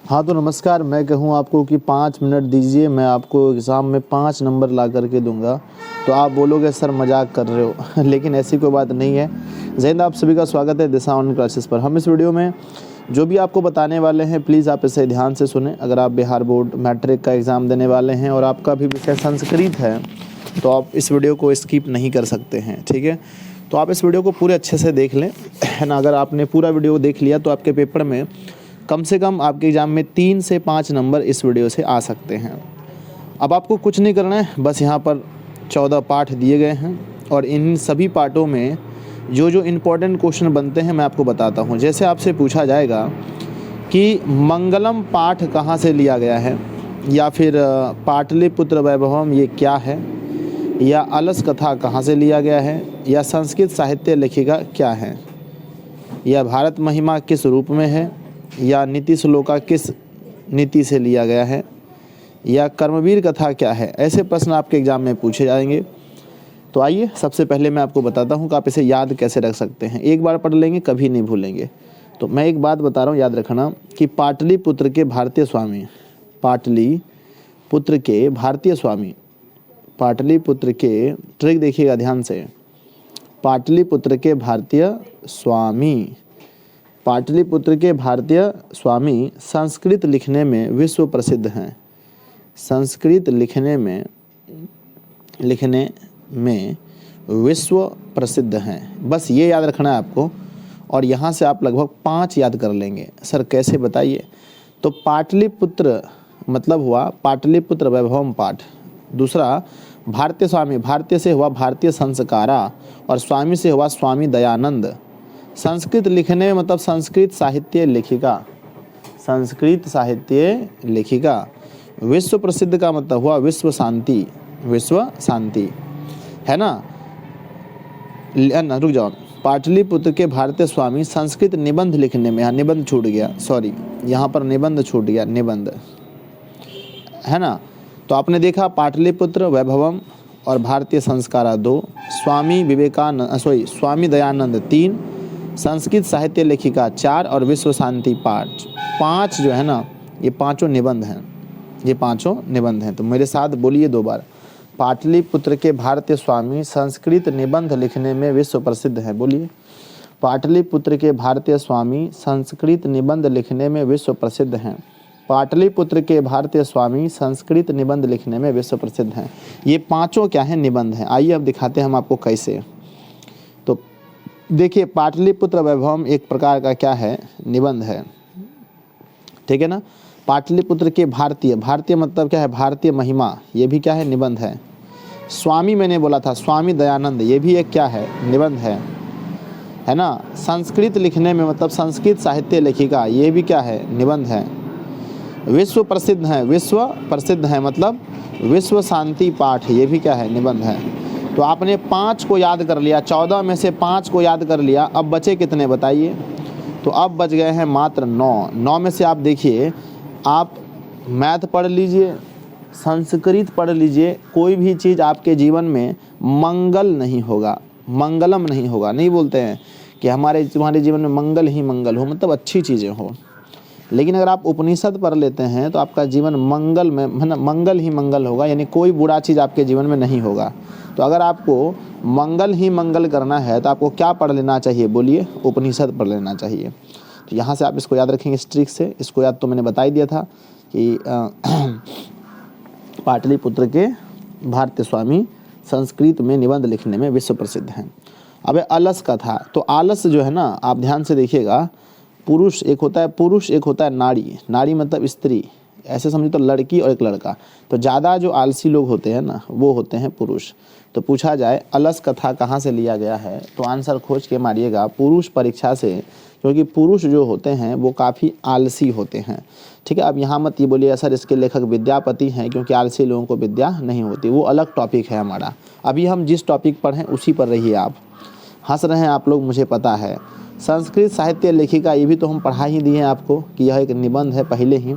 हाँ तो नमस्कार। मैं कहूँ आपको कि 5 मिनट दीजिए, मैं आपको एग्ज़ाम में 5 नंबर ला करके दूंगा। तो आप बोलोगे सर मजाक कर रहे हो लेकिन ऐसी कोई बात नहीं है। जय हिंद, आप सभी का स्वागत है दिशा ऑनलाइन क्लासेस पर। हम इस वीडियो में जो भी आपको बताने वाले हैं प्लीज़ आप इसे ध्यान से सुने। अगर आप बिहार बोर्ड मैट्रिक का एग्ज़ाम देने वाले हैं और आपका भी विषय संस्कृत है तो आप इस वीडियो को स्किप नहीं कर सकते हैं, ठीक है। तो आप इस वीडियो को पूरे अच्छे से देख लें, है ना। अगर आपने पूरा वीडियो देख लिया तो आपके पेपर में कम से कम आपके एग्ज़ाम में 3 से 5 नंबर इस वीडियो से आ सकते हैं। अब आपको कुछ नहीं करना है, बस यहाँ पर 14 पाठ दिए गए हैं और इन सभी पाठों में जो जो इम्पोर्टेंट क्वेश्चन बनते हैं मैं आपको बताता हूँ। जैसे आपसे पूछा जाएगा कि मंगलम पाठ कहाँ से लिया गया है, या फिर पाटलिपुत्र वैभवम ये क्या है, या अलस कथा कहाँ से लिया गया है, या संस्कृत साहित्य लेखिका क्या है, या भारत महिमा किस रूप में है, या नीति श्लोका किस नीति से लिया गया है, या कर्मवीर कथा क्या है। ऐसे प्रश्न आपके एग्ज़ाम में पूछे जाएंगे। तो आइए सबसे पहले मैं आपको बताता हूँ कि आप इसे याद कैसे रख सकते हैं। एक बार पढ़ लेंगे कभी नहीं भूलेंगे। तो मैं एक बात बता रहा हूँ, याद रखना कि पाटलिपुत्र के भारतीय स्वामी, पाटलिपुत्र के भारतीय स्वामी, पाटलिपुत्र के ट्रिक देखिएगा ध्यान से, पाटलिपुत्र के भारतीय स्वामी, पाटलिपुत्र के भारतीय स्वामी संस्कृत लिखने में विश्व प्रसिद्ध हैं। संस्कृत लिखने में विश्व प्रसिद्ध हैं। बस ये याद रखना है आपको, और यहाँ से आप लगभग 5 याद कर लेंगे। सर कैसे बताइए। तो पाटलिपुत्र मतलब हुआ पाटलिपुत्र वैभवम पाठ। दूसरा भारतीय स्वामी, भारतीय से हुआ भारतीय संस्कारा, और स्वामी से हुआ स्वामी दयानंद। संस्कृत लिखने में मतलब संस्कृत साहित्य लेखिका, संस्कृत साहित्य लेखिका। विश्व प्रसिद्ध का मतलब हुआ विश्व शांति, विश्व शांति, है ना। रुक जाओ, पाटलिपुत्र के भारतीय स्वामी संस्कृत निबंध लिखने में, यहाँ निबंध छूट गया, सॉरी यहाँ पर निबंध छूट गया, निबंध, है ना। तो आपने देखा पाटलिपुत्र वैभवम और भारतीय संस्कारा 2, स्वामी विवेकानंद स्वामी दयानंद 3, संस्कृत साहित्य लेखिका 4 और विश्व शांति 5 जो है ना, ये पांचों निबंध हैं, ये पांचों निबंध हैं। तो मेरे साथ बोलिए 2 बार, पाटलिपुत्र के भारतीय स्वामी संस्कृत निबंध लिखने में विश्व प्रसिद्ध हैं। बोलिए, पाटलिपुत्र के भारतीय स्वामी संस्कृत निबंध लिखने में विश्व प्रसिद्ध हैं। पाटलिपुत्र के भारतीय स्वामी संस्कृत निबंध लिखने में विश्व प्रसिद्ध हैं। ये पांचों क्या हैं, निबंध हैं। आइए अब दिखाते हैं हम आपको कैसे। तो देखिए, पाटलिपुत्र वैभवम एक प्रकार का क्या है, निबंध है, ठीक है ना। पाटलिपुत्र के भारतीय, भारतीय मतलब क्या है, भारतीय महिमा, ये भी क्या है, निबंध है। स्वामी मैंने बोला था, स्वामी दयानंद, ये भी एक क्या है, निबंध है ना। संस्कृत लिखने में मतलब संस्कृत साहित्य लेखिका, ये भी क्या है, निबंध है। विश्व प्रसिद्ध है, विश्व प्रसिद्ध है मतलब विश्व शांति पाठ, ये भी क्या है, निबंध है। तो आपने 5 को याद कर लिया, 14 में से 5 को याद कर लिया। अब बचे कितने बताइए। तो अब बच गए हैं मात्र 9 में से आप देखिए, आप मैथ पढ़ लीजिए, संस्कृत पढ़ लीजिए, कोई भी चीज़ आपके जीवन में मंगल नहीं होगा, मंगलम नहीं होगा। नहीं बोलते हैं कि तुम्हारे जीवन में मंगल ही मंगल हो, मतलब अच्छी चीज़ें हो। लेकिन अगर आप उपनिषद पढ़ लेते हैं तो आपका जीवन मंगल में, है ना, मंगल ही मंगल होगा, यानी कोई बुरा चीज़ आपके जीवन में नहीं होगा। तो अगर आपको मंगल ही मंगल करना है तो आपको क्या पढ़ लेना चाहिए, बोलिए, उपनिषद पढ़ लेना चाहिए। तो यहाँ से आप इसको याद रखेंगे इस ट्रिक से। इसको याद तो मैंने बता ही दिया था कि पाटलिपुत्र के भारतीय स्वामी संस्कृत में निबंध लिखने में विश्व प्रसिद्ध हैं। अब अलस कथा, तो आलस जो है ना, आप ध्यान से देखिएगा, पुरुष एक होता है, पुरुष एक होता है नारी, नारी मतलब स्त्री, ऐसे समझो तो लड़की और एक लड़का। तो ज़्यादा जो आलसी लोग होते हैं ना, वो होते हैं पुरुष। तो पूछा जाए अलस कथा कहाँ से लिया गया है, तो आंसर खोज के मारिएगा पुरुष परीक्षा से, क्योंकि पुरुष जो होते हैं वो काफ़ी आलसी होते हैं, ठीक है। अब यहाँ मत ये बोलिए सर इसके लेखक विद्यापति हैं, क्योंकि आलसी लोगों को विद्या नहीं होती, वो अलग टॉपिक है हमारा। अभी हम जिस टॉपिक पर हैं उसी पर रहिए आप। हंस रहे हैं आप लोग, मुझे पता है। संस्कृत साहित्य लेखिका, ये भी तो हम पढ़ा ही दिए हैं आपको कि यह एक निबंध है पहले ही।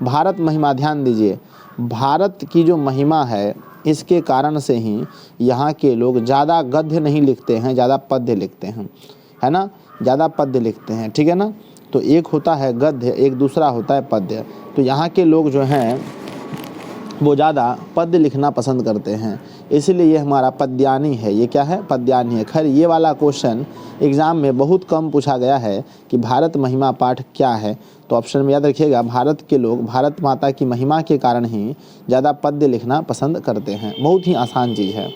भारत महिमा, ध्यान दीजिए, भारत की जो महिमा है इसके कारण से ही यहाँ के लोग ज़्यादा गद्य नहीं लिखते हैं, ज़्यादा पद्य लिखते हैं, है ना, ज़्यादा पद्य लिखते हैं, ठीक है ना। तो एक होता है गद्य, एक दूसरा होता है पद्य। तो यहाँ के लोग जो हैं वो ज़्यादा पद्य लिखना पसंद करते हैं, इसलिए ये हमारा पद्यानी है। ये क्या है? पद्यानी है। खैर ये वाला क्वेश्चन एग्ज़ाम में बहुत कम पूछा गया है कि भारत महिमा पाठ क्या है। तो ऑप्शन में याद रखिएगा, भारत के लोग भारत माता की महिमा के कारण ही ज़्यादा पद्य लिखना पसंद करते हैं। बहुत ही आसान चीज़ है।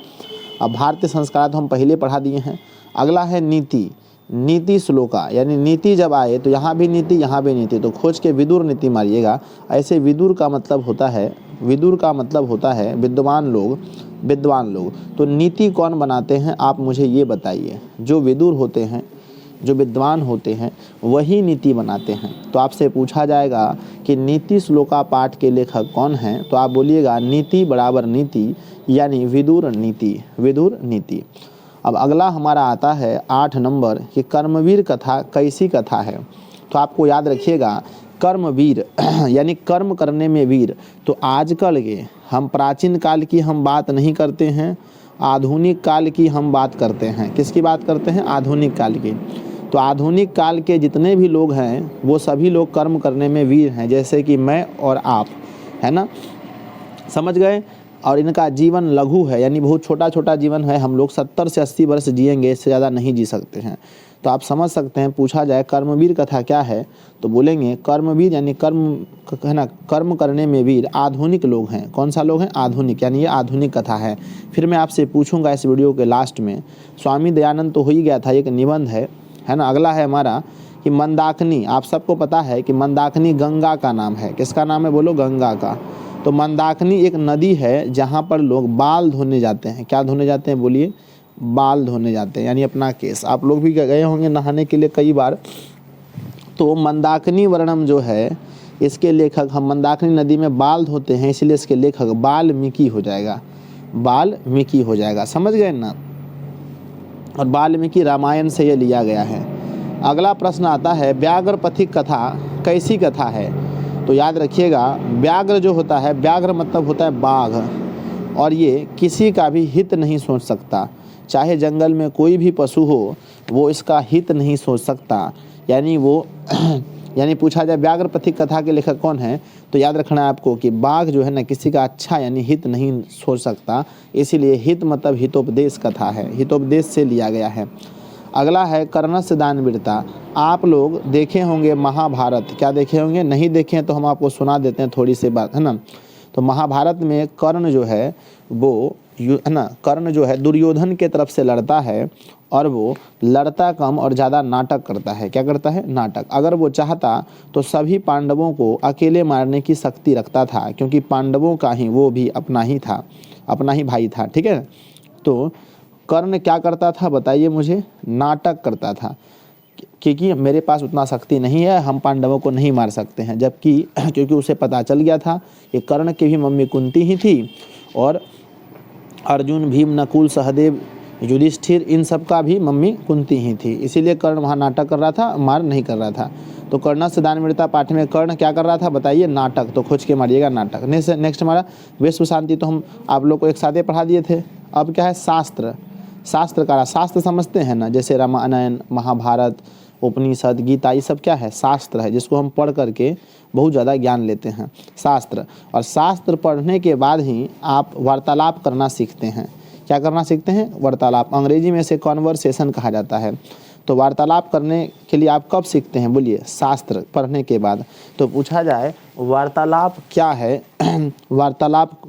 अब भारतीय संस्कार तो हम पहले पढ़ा दिए हैं। अगला है नीति। नीति श्लोका, यानी नीति जब आए तो यहाँ भी नीति, यहाँ भी नीति, तो खोज के विदुर नीति मारिएगा। ऐसे विदुर का मतलब होता है, विदुर का मतलब होता है विद्वान लोग, विद्वान लोग। तो नीति कौन बनाते हैं आप मुझे ये बताइए। जो विदुर होते हैं, जो विद्वान होते हैं, वही नीति बनाते हैं। तो आपसे पूछा जाएगा कि नीति श्लोका पाठ के लेखक कौन हैं, तो आप बोलिएगा नीति बराबर नीति, यानी विदुर नीति, विदुर नीति। अब अगला हमारा आता है 8 नंबर कि कर्मवीर कथा कैसी कथा है। तो आपको याद रखिएगा, कर्मवीर यानी कर्म करने में वीर। तो आजकल के हम प्राचीन काल की हम बात नहीं करते हैं, आधुनिक काल की हम बात करते हैं। किसकी बात करते हैं? आधुनिक काल की। तो आधुनिक काल के जितने भी लोग हैं वो सभी लोग कर्म करने में वीर हैं, जैसे कि मैं और आप, है ना, समझ गए। और इनका जीवन लघु है, यानी बहुत छोटा छोटा जीवन है। हम लोग 70 से 80 वर्ष जिएंगे, इससे ज़्यादा नहीं जी सकते हैं। तो आप समझ सकते हैं, पूछा जाए कर्मवीर कथा क्या है तो बोलेंगे कर्मवीर यानी कर्म, है ना, कर्म करने में वीर आधुनिक लोग हैं। कौन सा लोग हैं? आधुनिक, यानी ये आधुनिक कथा है। फिर मैं आपसे पूछूंगा इस वीडियो के लास्ट में, स्वामी दयानंद तो हो ही गया था, एक निबंध है ना। अगला है हमारा कि मंदाकिनी। आप सबको पता है कि मंदाकिनी गंगा का नाम है। किसका नाम है? बोलो, गंगा का। तो मंदाकिनी एक नदी है जहाँ पर लोग बाल धोने जाते हैं। क्या धोने जाते हैं? बोलिए, बाल धोने जाते हैं, यानी अपना केस। आप लोग भी गए होंगे नहाने के लिए कई बार। तो मंदाकिनी वर्णम जो है, इसके लेखक, हम मंदाकिनी नदी में बाल धोते हैं, इसलिए इसके लेखक वाल्मीकि हो जाएगा, वाल्मीकि हो जाएगा। समझ गए ना। और वाल्मीकि रामायण से ये लिया गया है। अगला प्रश्न आता है व्याघ्र पथिक कथा कैसी कथा है। तो याद रखिएगा, व्याघ्र जो होता है, व्याघ्र मतलब होता है बाघ, और ये किसी का भी हित नहीं सोच सकता। चाहे जंगल में कोई भी पशु हो, वो इसका हित नहीं सोच सकता। यानी वो यानी पूछा जाए व्याघ्र पथिक कथा के लेखक कौन है, तो याद रखना है आपको कि बाघ जो है ना, किसी का अच्छा यानी हित नहीं सोच सकता। इसीलिए हित मतलब हितोपदेश कथा है, हितोपदेश से लिया गया है। अगला है कर्णस्य दानवीरता। आप लोग देखे होंगे महाभारत, क्या देखे होंगे? नहीं देखे हैं तो हम आपको सुना देते हैं थोड़ी सी बात, है ना। तो महाभारत में कर्ण जो है वो, है ना, कर्ण जो है दुर्योधन के तरफ से लड़ता है, और वो लड़ता कम और ज़्यादा नाटक करता है। क्या करता है? नाटक। अगर वो चाहता तो सभी पांडवों को अकेले मारने की शक्ति रखता था, क्योंकि पांडवों का ही वो भी अपना ही था, अपना ही भाई था, ठीक है। तो कर्ण क्या करता था बताइए मुझे? नाटक करता था, क्योंकि मेरे पास उतना शक्ति नहीं है, हम पांडवों को नहीं मार सकते हैं। जबकि क्योंकि उसे पता चल गया था कि कर्ण की भी मम्मी कुंती ही थी, और अर्जुन, भीम, नकुल, सहदेव, युधिष्ठिर, इन सब का भी मम्मी कुंती ही थी। इसीलिए कर्ण वहाँ नाटक कर रहा था, मार नहीं कर रहा था। तो कर्णस्य दानवीरता पाठ में कर्ण क्या कर रहा था बताइए? नाटक। तो खोज के मारिएगा, नाटक। नेक्स्ट हमारा विश्व शांति, तो हम आप लोग को एक साथ पढ़ा दिए थे। अब क्या है? शास्त्र। शास्त्रकारा, शास्त्र समझते हैं ना, जैसे रामायण, महाभारत, उपनिषद, गीता, ये सब क्या है? शास्त्र है, जिसको हम पढ़ करके बहुत ज़्यादा ज्ञान लेते हैं, शास्त्र। और शास्त्र पढ़ने के बाद ही आप वार्तालाप करना सीखते हैं। क्या करना सीखते हैं? वार्तालाप। अंग्रेजी में से कॉन्वर्सेशन कहा जाता है। तो वार्तालाप करने के लिए आप कब सीखते हैं? बोलिए, शास्त्र पढ़ने के बाद। तो पूछा जाए वार्तालाप क्या है, वार्तालाप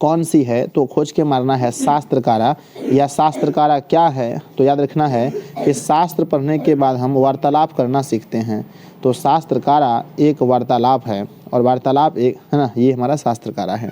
कौन सी है, तो खोज के मारना है शास्त्रकारा, या शास्त्रकारा क्या है। तो याद रखना है कि शास्त्र पढ़ने के बाद हम वार्तालाप करना सीखते हैं। तो शास्त्रकारा एक वार्तालाप है, और वार्तालाप एक, है ना, ये हमारा शास्त्रकारा है।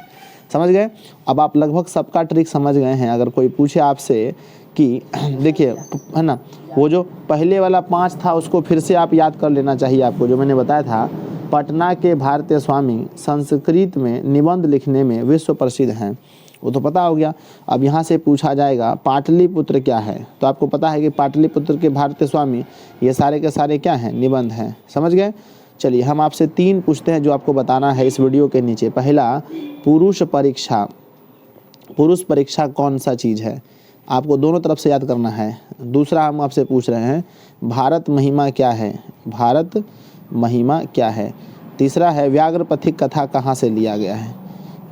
समझ गए? अब आप लगभग सबका ट्रिक समझ गए हैं। अगर कोई पूछे आपसे कि देखिए, है ना, वो जो पहले वाला 5 था उसको फिर से आप याद कर लेना चाहिए आपको, जो मैंने बताया था। पटना के भारतीय स्वामी संस्कृत में निबंध लिखने में विश्व प्रसिद्ध हैं, वो तो पता हो गया। अब यहाँ से पूछा जाएगा पाटलिपुत्र क्या है, तो आपको पता है कि पाटलिपुत्र के भारतीय स्वामी ये सारे के सारे क्या हैं? निबंध हैं। समझ गए? चलिए हम आपसे 3 पूछते हैं जो आपको बताना है इस वीडियो के नीचे। पहला, पुरुष परीक्षा। पुरुष परीक्षा कौन सा चीज़ है? आपको दोनों तरफ से याद करना है। दूसरा हम आपसे पूछ रहे हैं भारत महिमा क्या है? भारत महिमा क्या है। तीसरा है व्याघ्रपथिक कथा कहाँ से लिया गया है,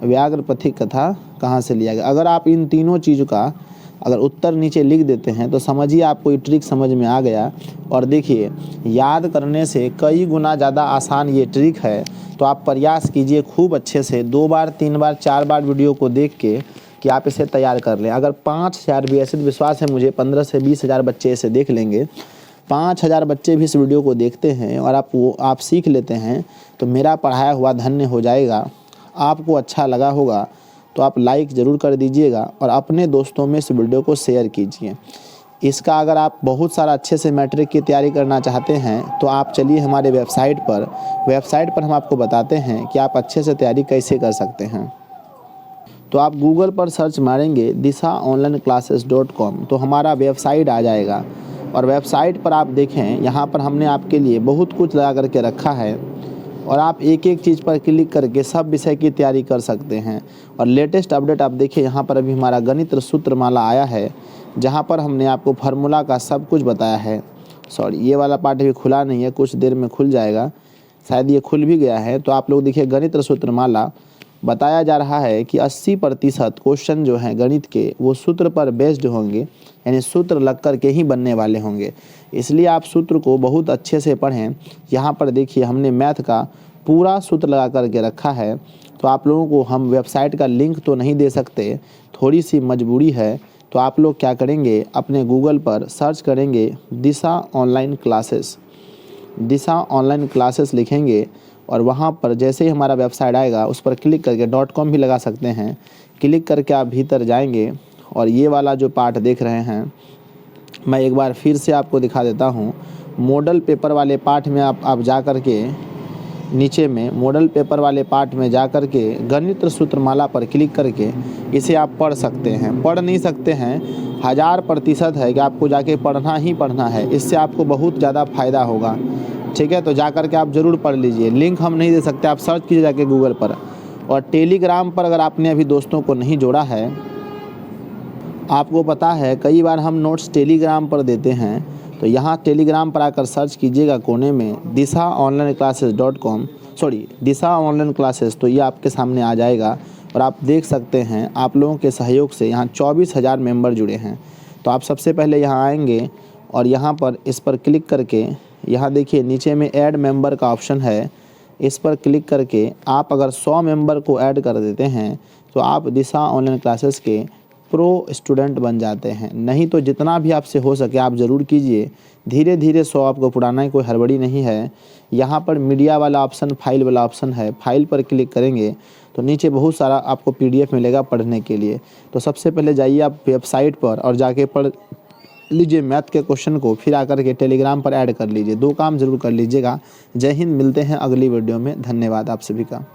व्याघ्रपथिक कथा कहाँ से लिया गया। अगर आप इन तीनों चीज़ों का अगर उत्तर नीचे लिख देते हैं तो समझिए आपको ये ट्रिक समझ में आ गया। और देखिए याद करने से कई गुना ज़्यादा आसान ये ट्रिक है, तो आप प्रयास कीजिए खूब अच्छे से 2 बार 3 बार 4 बार वीडियो को देख के कि आप इसे तैयार कर लें। अगर 5000 भी, ऐसे विश्वास है मुझे 15 से 20 हज़ार बच्चे इसे देख लेंगे, 5000 बच्चे भी इस वीडियो को देखते हैं और आप सीख लेते हैं तो मेरा पढ़ाया हुआ धन्य हो जाएगा। आपको अच्छा लगा होगा तो आप लाइक ज़रूर कर दीजिएगा और अपने दोस्तों में इस वीडियो को शेयर कीजिए। इसका अगर आप बहुत सारा अच्छे से मैट्रिक की तैयारी करना चाहते हैं तो आप चलिए हमारे वेबसाइट पर हम आपको बताते हैं कि आप अच्छे से तैयारी कैसे कर सकते हैं। तो आप गूगल पर सर्च मारेंगे disaonlineclasses.com तो हमारा वेबसाइट आ जाएगा। और वेबसाइट पर आप देखें, यहाँ पर हमने आपके लिए बहुत कुछ लगा करके रखा है और आप एक एक चीज़ पर क्लिक करके सब विषय की तैयारी कर सकते हैं। और लेटेस्ट अपडेट आप देखिए, यहाँ पर अभी हमारा गणित सूत्रमाला आया है, जहाँ पर हमने आपको फार्मूला का सब कुछ बताया है। सॉरी, ये वाला पार्ट अभी खुला नहीं है, कुछ देर में खुल जाएगा, शायद ये खुल भी गया है। तो आप लोग देखिए गणित सूत्रमाला बताया जा रहा है कि 80% क्वेश्चन जो हैं गणित के वो सूत्र पर बेस्ड होंगे, यानी सूत्र लग कर के ही बनने वाले होंगे। इसलिए आप सूत्र को बहुत अच्छे से पढ़ें। यहाँ पर देखिए हमने मैथ का पूरा सूत्र लगा करके रखा है। तो आप लोगों को हम वेबसाइट का लिंक तो नहीं दे सकते, थोड़ी सी मजबूरी है। तो आप लोग क्या करेंगे, अपने गूगल पर सर्च करेंगे दिशा ऑनलाइन क्लासेस, दिशा ऑनलाइन क्लासेस लिखेंगे और वहाँ पर जैसे ही हमारा वेबसाइट आएगा उस पर क्लिक करके .com भी लगा सकते हैं, क्लिक करके आप भीतर जाएंगे और ये वाला जो पार्ट देख रहे हैं मैं एक बार फिर से आपको दिखा देता हूँ। मॉडल पेपर वाले पार्ट में आप जा कर के नीचे में मॉडल पेपर वाले पार्ट में जा कर के गणित सूत्रमाला पर क्लिक करके इसे आप पढ़ सकते हैं। पढ़ नहीं सकते हैं 1000% है कि आपको जाके पढ़ना ही पढ़ना है, इससे आपको बहुत ज़्यादा फ़ायदा होगा। ठीक है, तो जा कर के आप ज़रूर पढ़ लीजिए। लिंक हम नहीं दे सकते, आप सर्च कीजिए जाके गूगल पर। और टेलीग्राम पर अगर आपने अभी दोस्तों को नहीं जोड़ा है, आपको पता है कई बार हम नोट्स टेलीग्राम पर देते हैं, तो यहाँ टेलीग्राम पर आकर सर्च कीजिएगा कोने में disaonlineclasses.com, सॉरी दिशा ऑनलाइन क्लासेस, तो ये आपके सामने आ जाएगा। और आप देख सकते हैं आप लोगों के सहयोग से यहाँ 24,000 मेंबर जुड़े हैं। तो आप सबसे पहले यहाँ आएंगे और यहाँ पर इस पर क्लिक करके यहाँ देखिए नीचे में ऐड मेंबर का ऑप्शन है, इस पर क्लिक करके आप अगर 100 मेंबर को ऐड कर देते हैं तो आप दिशा ऑनलाइन क्लासेस के प्रो स्टूडेंट बन जाते हैं। नहीं तो जितना भी आपसे हो सके आप ज़रूर कीजिए, धीरे धीरे 100 आपको पुराना है, कोई हड़बड़ी नहीं है। यहाँ पर मीडिया वाला ऑप्शन, फाइल वाला ऑप्शन है, फाइल पर क्लिक करेंगे तो नीचे बहुत सारा आपको PDF मिलेगा पढ़ने के लिए। तो सबसे पहले जाइए आप वेबसाइट पर और जाके पढ़ लीजिए मैथ के क्वेश्चन को, फिर आकर के टेलीग्राम पर ऐड कर लीजिए। 2 काम ज़रूर कर लीजिएगा। जय हिंद, मिलते हैं अगली वीडियो में। धन्यवाद आप सभी का।